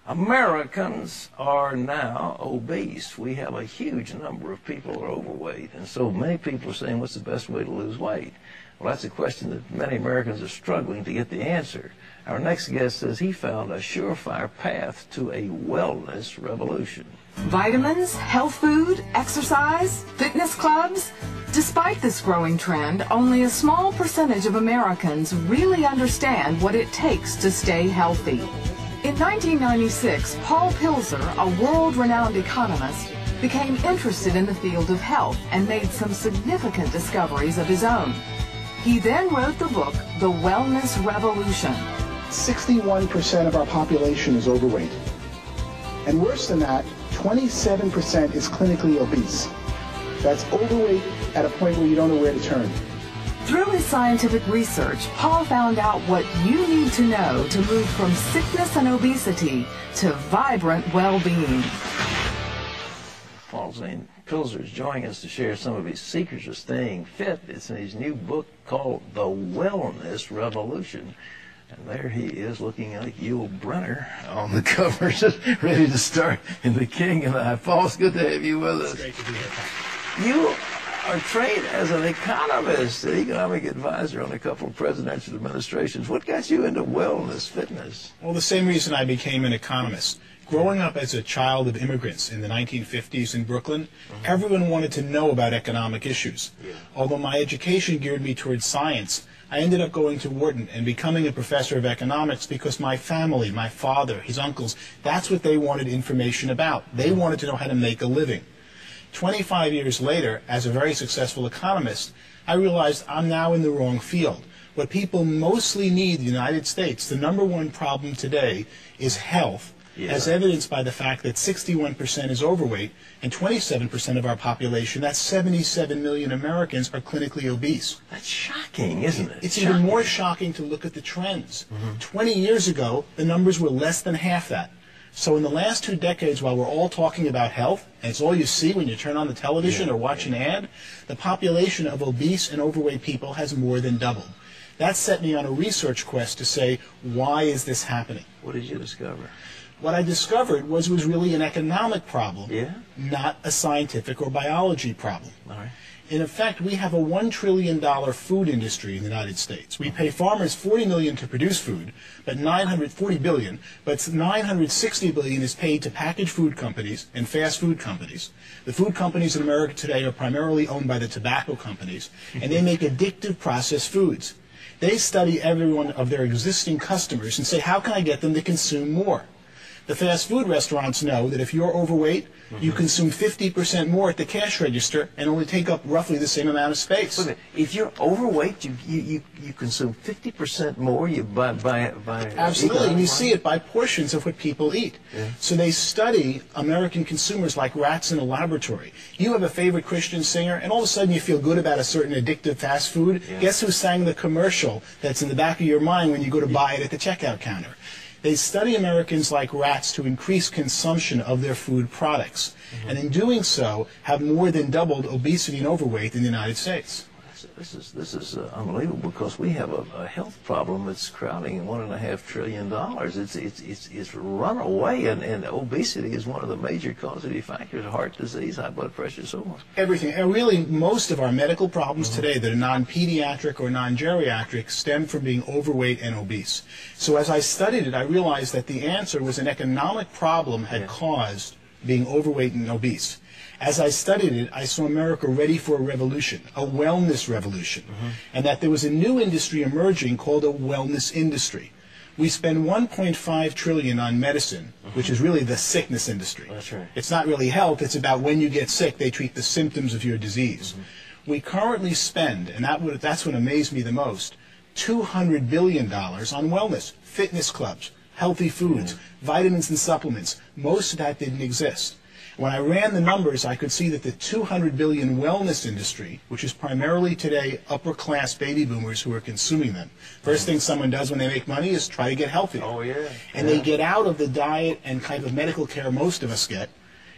Americans are now obese. We have a huge number of people who are overweight, and so many people are saying, what's the best way to lose weight? Well, that's a question that many Americans are struggling to get the answer. Our next guest says he found a surefire path to a wellness revolution. Vitamins, health food, exercise, fitness clubs. Despite this growing trend, only a small percentage of Americans really understand what it takes to stay healthy. In 1996, Paul Pilzer, a world-renowned economist, became interested in the field of health and made some significant discoveries of his own. He then wrote the book, The Wellness Revolution. 61% of our population is overweight. And worse than that, 27% is clinically obese. That's overweight at a point where you don't know where to turn. Through his scientific research, Paul found out what you need to know to move from sickness and obesity to vibrant well-being. Paul Zane Pilzer is joining us to share some of his secrets of staying fit. It's in his new book called The Wellness Revolution. And there he is looking like Yul Brynner on the cover, just ready to start in The King and I. Paul, it's good to have you with us. It's great to be here. You are trained as an economist, an economic advisor on a couple of presidential administrations. What got you into wellness, fitness? Well, the same reason I became an economist. Growing up as a child of immigrants in the 1950s in Brooklyn, everyone wanted to know about economic issues. Although my education geared me towards science, I ended up going to Wharton and becoming a professor of economics because my family, my father, his uncles, that's what they wanted information about. They wanted to know how to make a living. 25 years later, as a very successful economist, I realized I'm now in the wrong field. What people mostly need in the United States, the #1 problem today, is health, as evidenced by the fact that 61% is overweight and 27% of our population, that's 77 million Americans, are clinically obese. That's shocking, isn't it? It's even more shocking to look at the trends. 20 years ago, the numbers were less than half that. So in the last 2 decades, while we're all talking about health, and it's all you see when you turn on the television or watch an ad, the population of obese and overweight people has more than doubled. That set me on a research quest to say, why is this happening? What did you discover? What I discovered was it was really an economic problem, not a scientific or biology problem. All right. In effect, we have a $1 trillion food industry in the United States. We pay farmers $40 million to produce food, but $940 billion, but $960 billion is paid to packaged food companies and fast food companies. The food companies in America today are primarily owned by the tobacco companies, and they make addictive processed foods. They study every one of their existing customers and say, how can I get them to consume more? The fast food restaurants know that if you're overweight, you consume 50% more at the cash register and only take up roughly the same amount of space. Wait a minute. If you're overweight, you consume 50% more. You buy Absolutely, and you see it by portions of what people eat. So they study American consumers like rats in a laboratory. You have a favorite Christian singer, and all of a sudden you feel good about a certain addictive fast food. Guess who sang the commercial that's in the back of your mind when you go to buy it at the checkout counter? They study Americans like rats to increase consumption of their food products, and in doing so have more than doubled obesity and overweight in the United States. This is unbelievable, because we have a health problem that's crowding $1.5 trillion. It's run away, and obesity is one of the major causative factors: heart disease, high blood pressure, so on. Everything, and really most of our medical problems today that are non-pediatric or non-geriatric stem from being overweight and obese. So as I studied it, I realized that the answer was an economic problem had caused being overweight and obese. As I studied it, I saw America ready for a revolution, a wellness revolution, and that there was a new industry emerging called a wellness industry. We spend $1.5 trillion on medicine, which is really the sickness industry. That's right. It's not really health, it's about when you get sick, they treat the symptoms of your disease. We currently spend, and that's what amazed me the most, $200 billion on wellness, fitness clubs, healthy foods, vitamins and supplements. Most of that didn't exist. When I ran the numbers, I could see that the $200 billion wellness industry, which is primarily today upper-class baby boomers who are consuming them, first thing someone does when they make money is try to get healthy. Oh, yeah. And they get out of the diet and kind of medical care most of us get,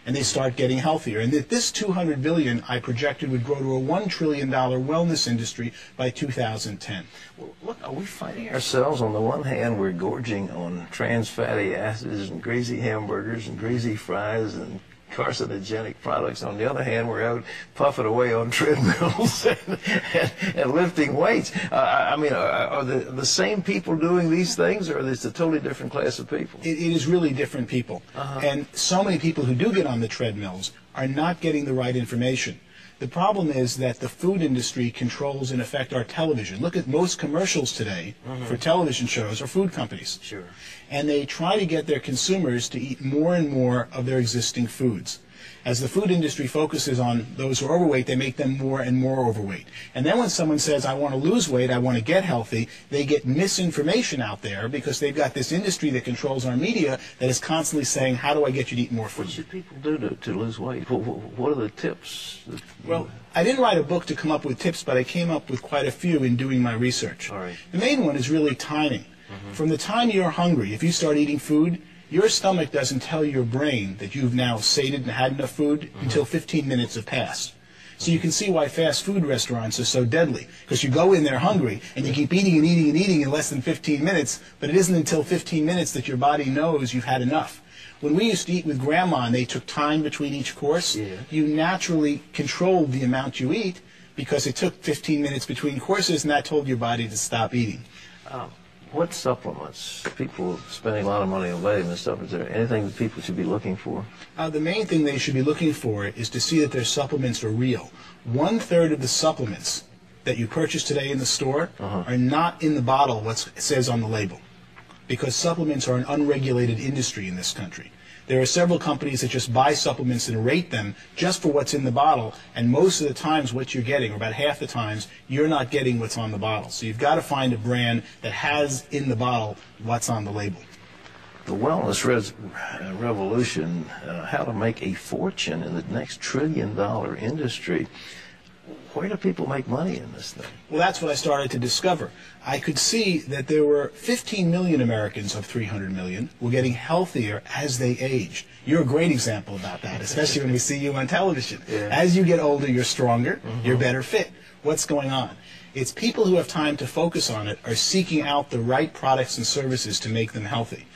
and they start getting healthier. And that this $200 billion I projected would grow to a $1 trillion wellness industry by 2010. Well, look, are we finding ourselves, on the one hand, we're gorging on trans fatty acids and greasy hamburgers and greasy fries and carcinogenic products. On the other hand, we're out puffing away on treadmills and lifting weights. I mean, are the same people doing these things, or is it a totally different class of people? It is really different people. And so many people who do get on the treadmills are not getting the right information. The problem is that the food industry controls, in effect, our television. Look at most commercials today for television shows are food companies. Sure. And they try to get their consumers to eat more and more of their existing foods. As the food industry focuses on those who are overweight, they make them more and more overweight. And then when someone says, I want to lose weight, I want to get healthy, they get misinformation out there because they've got this industry that controls our media that is constantly saying, how do I get you to eat more food? What should people do to lose weight? What are the tips? Well, I didn't write a book to come up with tips, but I came up with quite a few in doing my research. All right. The main one is really timing. From the time you're hungry, if you start eating food, your stomach doesn't tell your brain that you've now sated and had enough food until 15 minutes have passed. So you can see why fast food restaurants are so deadly, because you go in there hungry and you keep eating and eating and eating in less than 15 minutes, but it isn't until 15 minutes that your body knows you've had enough. When we used to eat with Grandma and they took time between each course, you naturally controlled the amount you eat because it took 15 minutes between courses, and that told your body to stop eating. What supplements? People spending a lot of money on vitamins and stuff. Is there anything that people should be looking for? The main thing they should be looking for is to see that their supplements are real. 1/3 of the supplements that you purchase today in the store are not in the bottle what says on the label, because supplements are an unregulated industry in this country. There are several companies that just buy supplements and rate them just for what's in the bottle, and most of the times what you're getting, or about half the times, you're not getting what's on the bottle. So you've got to find a brand that has in the bottle what's on the label. The wellness revolution, how to make a fortune in the next trillion-dollar industry. Where do people make money in this thing? Well, that's what I started to discover. I could see that there were 15 million Americans of 300 million were getting healthier as they aged. You're a great example about that, especially when we see you on television. As you get older, you're stronger, you're better fit. What's going on? It's people who have time to focus on it are seeking out the right products and services to make them healthy.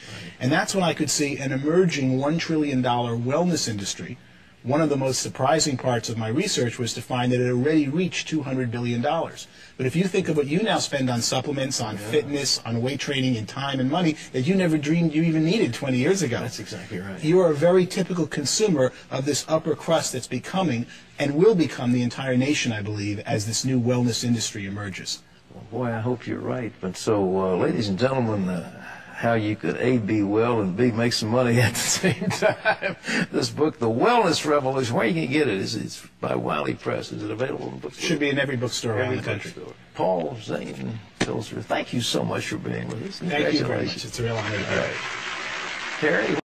And that's when I could see an emerging $1 trillion wellness industry. One of the most surprising parts of my research was to find that it already reached $200 billion. But if you think of what you now spend on supplements, on fitness, on weight training, and time and money that you never dreamed you even needed 20 years ago. That's exactly right. You are a very typical consumer of this upper crust that's becoming and will become the entire nation, I believe, as this new wellness industry emerges. Well, boy, I hope you're right. But so, ladies and gentlemen, how you could A, be well, and B, make some money at the same time. This book, The Wellness Revolution, where you can get it? It's by Wiley Press. Is it available in bookstores? Should be in every bookstore around the country. Paul Zane Pilzer, thank you so much for being with us. Thank you very much. It's a real honor to be here. Terry?